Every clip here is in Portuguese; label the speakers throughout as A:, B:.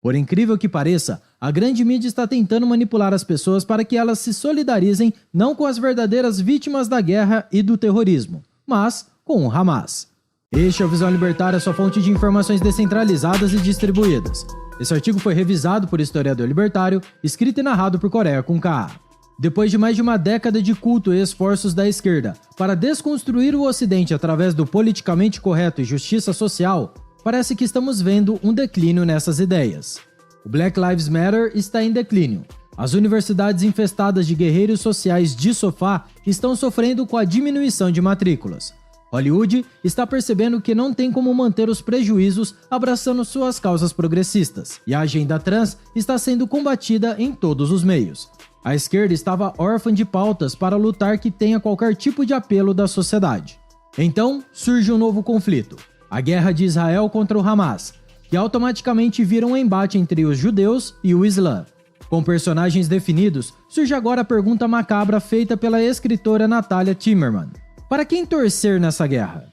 A: Por incrível que pareça, a grande mídia está tentando manipular as pessoas para que elas se solidarizem não com as verdadeiras vítimas da guerra e do terrorismo, mas com o Hamas. Este é o Visão Libertária, sua fonte de informações descentralizadas e distribuídas. Esse artigo foi revisado por historiador libertário, escrito e narrado por Coreia com K. Depois de mais de uma década de culto e esforços da esquerda para desconstruir o Ocidente através do politicamente correto e justiça social, parece que estamos vendo um declínio nessas ideias. O Black Lives Matter está em declínio. As universidades infestadas de guerreiros sociais de sofá estão sofrendo com a diminuição de matrículas. Hollywood está percebendo que não tem como manter os prejuízos abraçando suas causas progressistas, e a agenda trans está sendo combatida em todos os meios. A esquerda estava órfã de pautas para lutar que tenha qualquer tipo de apelo da sociedade. Então, surge um novo conflito, a guerra de Israel contra o Hamas, que automaticamente vira um embate entre os judeus e o Islã. Com personagens definidos, surge agora a pergunta macabra feita pela escritora Natalia Timmerman. Para quem torcer nessa guerra?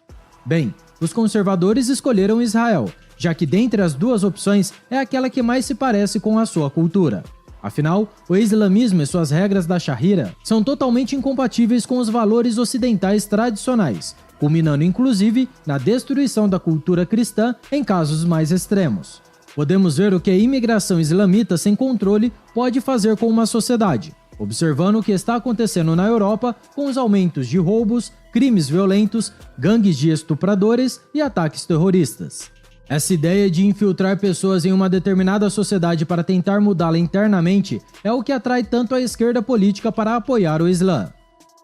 A: Bem, os conservadores escolheram Israel, já que dentre as duas opções é aquela que mais se parece com a sua cultura. Afinal, o islamismo e suas regras da Sharia são totalmente incompatíveis com os valores ocidentais tradicionais, culminando inclusive na destruição da cultura cristã em casos mais extremos. Podemos ver o que a imigração islamita sem controle pode fazer com uma sociedade, observando o que está acontecendo na Europa com os aumentos de roubos, crimes violentos, gangues de estupradores e ataques terroristas. Essa ideia de infiltrar pessoas em uma determinada sociedade para tentar mudá-la internamente é o que atrai tanto a esquerda política para apoiar o Islã.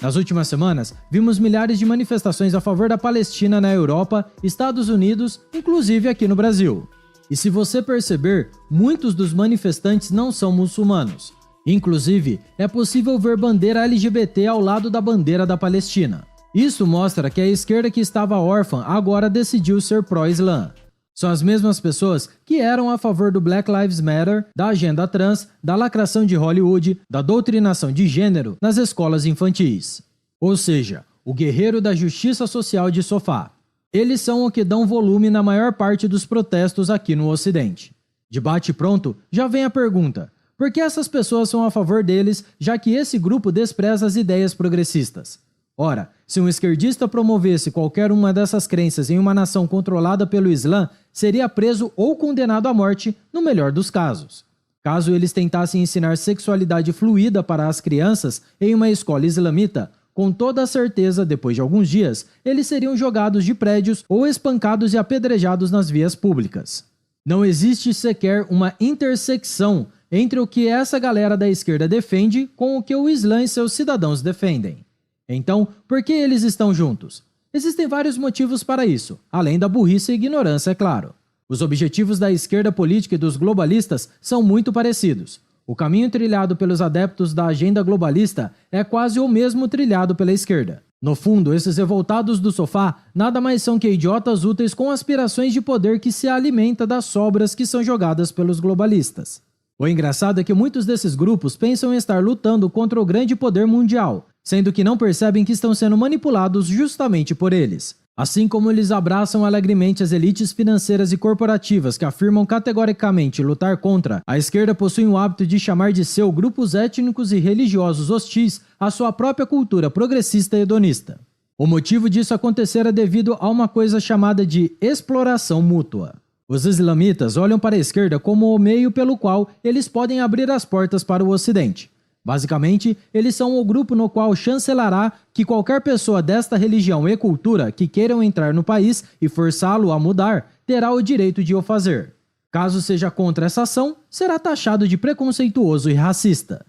A: Nas últimas semanas, vimos milhares de manifestações a favor da Palestina na Europa, Estados Unidos, inclusive aqui no Brasil. E se você perceber, muitos dos manifestantes não são muçulmanos. Inclusive, é possível ver bandeira LGBT ao lado da bandeira da Palestina. Isso mostra que a esquerda que estava órfã agora decidiu ser pró-Islã. São as mesmas pessoas que eram a favor do Black Lives Matter, da agenda trans, da lacração de Hollywood, da doutrinação de gênero nas escolas infantis. Ou seja, o guerreiro da justiça social de sofá. Eles são o que dão volume na maior parte dos protestos aqui no Ocidente. De bate-pronto, já vem a pergunta: por que essas pessoas são a favor deles, já que esse grupo despreza as ideias progressistas? Ora, se um esquerdista promovesse qualquer uma dessas crenças em uma nação controlada pelo Islã, seria preso ou condenado à morte, no melhor dos casos. Caso eles tentassem ensinar sexualidade fluida para as crianças em uma escola islamita, com toda certeza, depois de alguns dias, eles seriam jogados de prédios ou espancados e apedrejados nas vias públicas. Não existe sequer uma intersecção entre o que essa galera da esquerda defende com o que o Islã e seus cidadãos defendem. Então, por que eles estão juntos? Existem vários motivos para isso, além da burrice e ignorância, é claro. Os objetivos da esquerda política e dos globalistas são muito parecidos. O caminho trilhado pelos adeptos da agenda globalista é quase o mesmo trilhado pela esquerda. No fundo, esses revoltados do sofá nada mais são que idiotas úteis com aspirações de poder que se alimenta das sobras que são jogadas pelos globalistas. O engraçado é que muitos desses grupos pensam em estar lutando contra o grande poder mundial, sendo que não percebem que estão sendo manipulados justamente por eles. Assim como eles abraçam alegremente as elites financeiras e corporativas que afirmam categoricamente lutar contra, a esquerda possui o hábito de chamar de seu grupos étnicos e religiosos hostis à sua própria cultura progressista e hedonista. O motivo disso acontecer é devido a uma coisa chamada de exploração mútua. Os islamitas olham para a esquerda como o meio pelo qual eles podem abrir as portas para o Ocidente. Basicamente, eles são o grupo no qual chancelará que qualquer pessoa desta religião e cultura que queiram entrar no país e forçá-lo a mudar, terá o direito de o fazer. Caso seja contra essa ação, será taxado de preconceituoso e racista.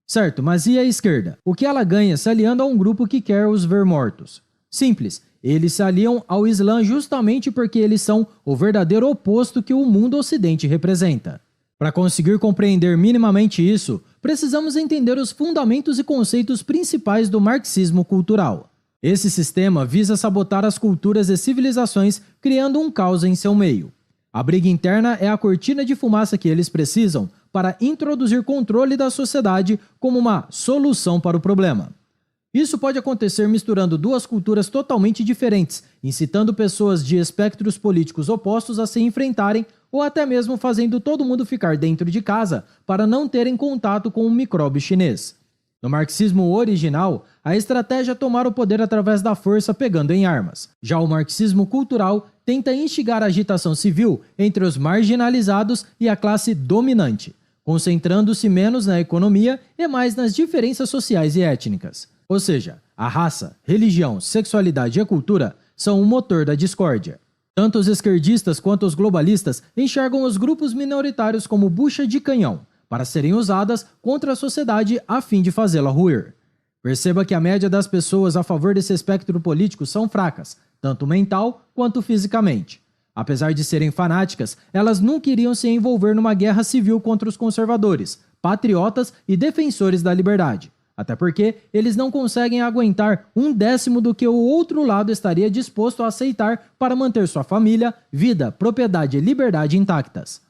A: Certo, mas e a esquerda? O que ela ganha se aliando a um grupo que quer os ver mortos? Simples, eles se aliam ao Islã justamente porque eles são o verdadeiro oposto que o mundo ocidente representa. Para conseguir compreender minimamente isso, precisamos entender os fundamentos e conceitos principais do marxismo cultural. Esse sistema visa sabotar as culturas e civilizações, criando um caos em seu meio. A briga interna é a cortina de fumaça que eles precisam para introduzir controle da sociedade como uma solução para o problema. Isso pode acontecer misturando duas culturas totalmente diferentes, incitando pessoas de espectros políticos opostos a se enfrentarem ou até mesmo fazendo todo mundo ficar dentro de casa para não terem contato com o micróbio chinês. No marxismo original, a estratégia é tomar o poder através da força pegando em armas. Já o marxismo cultural tenta instigar a agitação civil entre os marginalizados e a classe dominante, concentrando-se menos na economia e mais nas diferenças sociais e étnicas. Ou seja, a raça, religião, sexualidade e a cultura são o motor da discórdia. Tanto os esquerdistas quanto os globalistas enxergam os grupos minoritários como bucha de canhão, para serem usadas contra a sociedade a fim de fazê-la ruir. Perceba que a média das pessoas a favor desse espectro político são fracas, tanto mental quanto fisicamente. Apesar de serem fanáticas, elas nunca iriam se envolver numa guerra civil contra os conservadores, patriotas e defensores da liberdade. Até porque eles não conseguem aguentar 1/10 do que o outro lado estaria disposto a aceitar para manter sua família, vida, propriedade e liberdade intactas.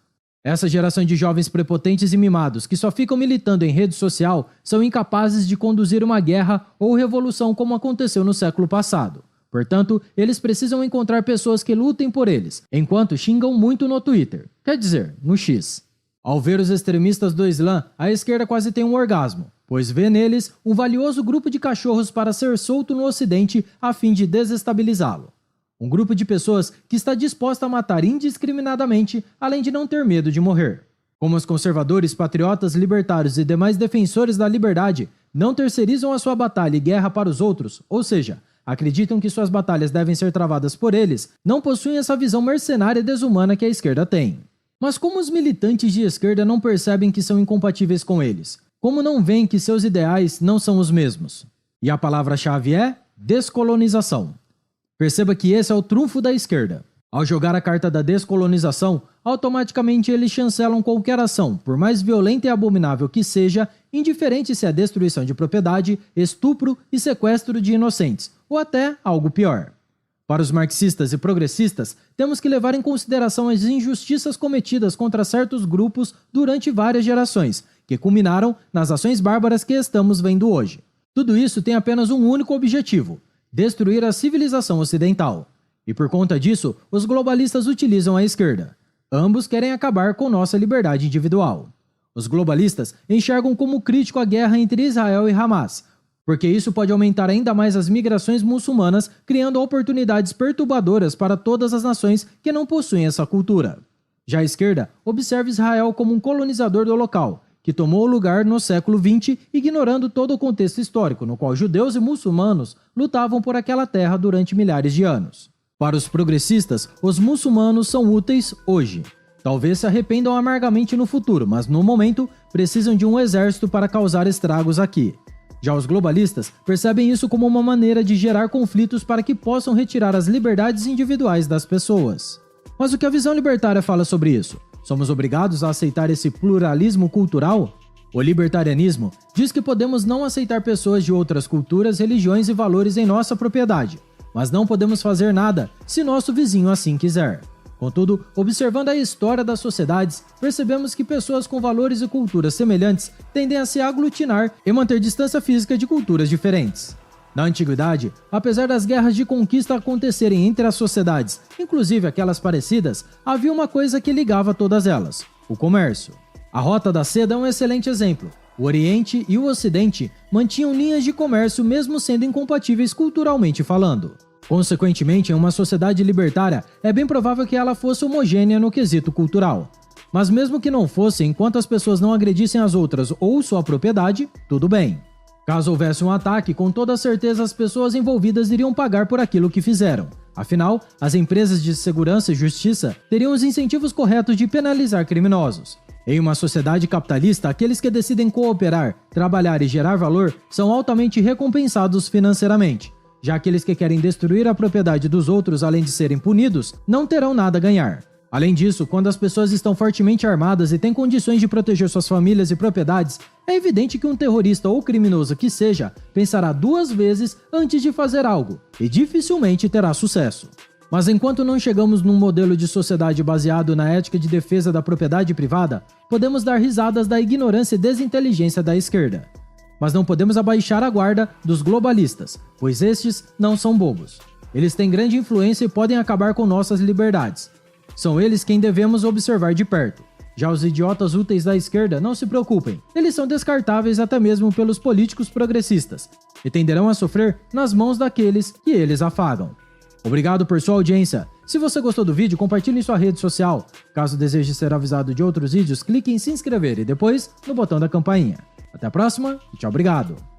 A: Essa geração de jovens prepotentes e mimados que só ficam militando em rede social são incapazes de conduzir uma guerra ou revolução como aconteceu no século passado. Portanto, eles precisam encontrar pessoas que lutem por eles, enquanto xingam muito no Twitter, quer dizer, no X. Ao ver os extremistas do Islã, a esquerda quase tem um orgasmo, pois vê neles um valioso grupo de cachorros para ser solto no Ocidente a fim de desestabilizá-lo. Um grupo de pessoas que está disposta a matar indiscriminadamente, além de não ter medo de morrer. Como os conservadores, patriotas, libertários e demais defensores da liberdade não terceirizam a sua batalha e guerra para os outros, ou seja, acreditam que suas batalhas devem ser travadas por eles, não possuem essa visão mercenária e desumana que a esquerda tem. Mas como os militantes de esquerda não percebem que são incompatíveis com eles? Como não veem que seus ideais não são os mesmos? E a palavra-chave é descolonização. Perceba que esse é o trunfo da esquerda. Ao jogar a carta da descolonização, automaticamente eles chancelam qualquer ação, por mais violenta e abominável que seja, indiferente se é destruição de propriedade, estupro e sequestro de inocentes, ou até algo pior. Para os marxistas e progressistas, temos que levar em consideração as injustiças cometidas contra certos grupos durante várias gerações, que culminaram nas ações bárbaras que estamos vendo hoje. Tudo isso tem apenas um único objetivo: destruir a civilização ocidental. E por conta disso, os globalistas utilizam a esquerda. Ambos querem acabar com nossa liberdade individual. Os globalistas enxergam como crítico a guerra entre Israel e Hamas, porque isso pode aumentar ainda mais as migrações muçulmanas, criando oportunidades perturbadoras para todas as nações que não possuem essa cultura. Já a esquerda observa Israel como um colonizador do local, que tomou o lugar no século XX, ignorando todo o contexto histórico no qual judeus e muçulmanos lutavam por aquela terra durante milhares de anos. Para os progressistas, os muçulmanos são úteis hoje. Talvez se arrependam amargamente no futuro, mas no momento precisam de um exército para causar estragos aqui. Já os globalistas percebem isso como uma maneira de gerar conflitos para que possam retirar as liberdades individuais das pessoas. Mas o que a visão libertária fala sobre isso? Somos obrigados a aceitar esse pluralismo cultural? O libertarianismo diz que podemos não aceitar pessoas de outras culturas, religiões e valores em nossa propriedade, mas não podemos fazer nada se nosso vizinho assim quiser. Contudo, observando a história das sociedades, percebemos que pessoas com valores e culturas semelhantes tendem a se aglutinar e manter distância física de culturas diferentes. Na antiguidade, apesar das guerras de conquista acontecerem entre as sociedades, inclusive aquelas parecidas, havia uma coisa que ligava todas elas: o comércio. A Rota da Seda é um excelente exemplo. O Oriente e o Ocidente mantinham linhas de comércio mesmo sendo incompatíveis culturalmente falando. Consequentemente, em uma sociedade libertária, é bem provável que ela fosse homogênea no quesito cultural. Mas mesmo que não fosse, enquanto as pessoas não agredissem as outras ou sua propriedade, tudo bem. Caso houvesse um ataque, com toda certeza as pessoas envolvidas iriam pagar por aquilo que fizeram. Afinal, as empresas de segurança e justiça teriam os incentivos corretos de penalizar criminosos. Em uma sociedade capitalista, aqueles que decidem cooperar, trabalhar e gerar valor são altamente recompensados financeiramente. Já aqueles que querem destruir a propriedade dos outros além de serem punidos, não terão nada a ganhar. Além disso, quando as pessoas estão fortemente armadas e têm condições de proteger suas famílias e propriedades, é evidente que um terrorista ou criminoso que seja, pensará 2 vezes antes de fazer algo, e dificilmente terá sucesso. Mas enquanto não chegamos num modelo de sociedade baseado na ética de defesa da propriedade privada, podemos dar risadas da ignorância e desinteligência da esquerda. Mas não podemos abaixar a guarda dos globalistas, pois estes não são bobos. Eles têm grande influência e podem acabar com nossas liberdades. São eles quem devemos observar de perto. Já os idiotas úteis da esquerda, não se preocupem, eles são descartáveis até mesmo pelos políticos progressistas e tenderão a sofrer nas mãos daqueles que eles afagam. Obrigado por sua audiência. Se você gostou do vídeo, compartilhe em sua rede social. Caso deseje ser avisado de outros vídeos, clique em se inscrever e depois no botão da campainha. Até a próxima e tchau, obrigado!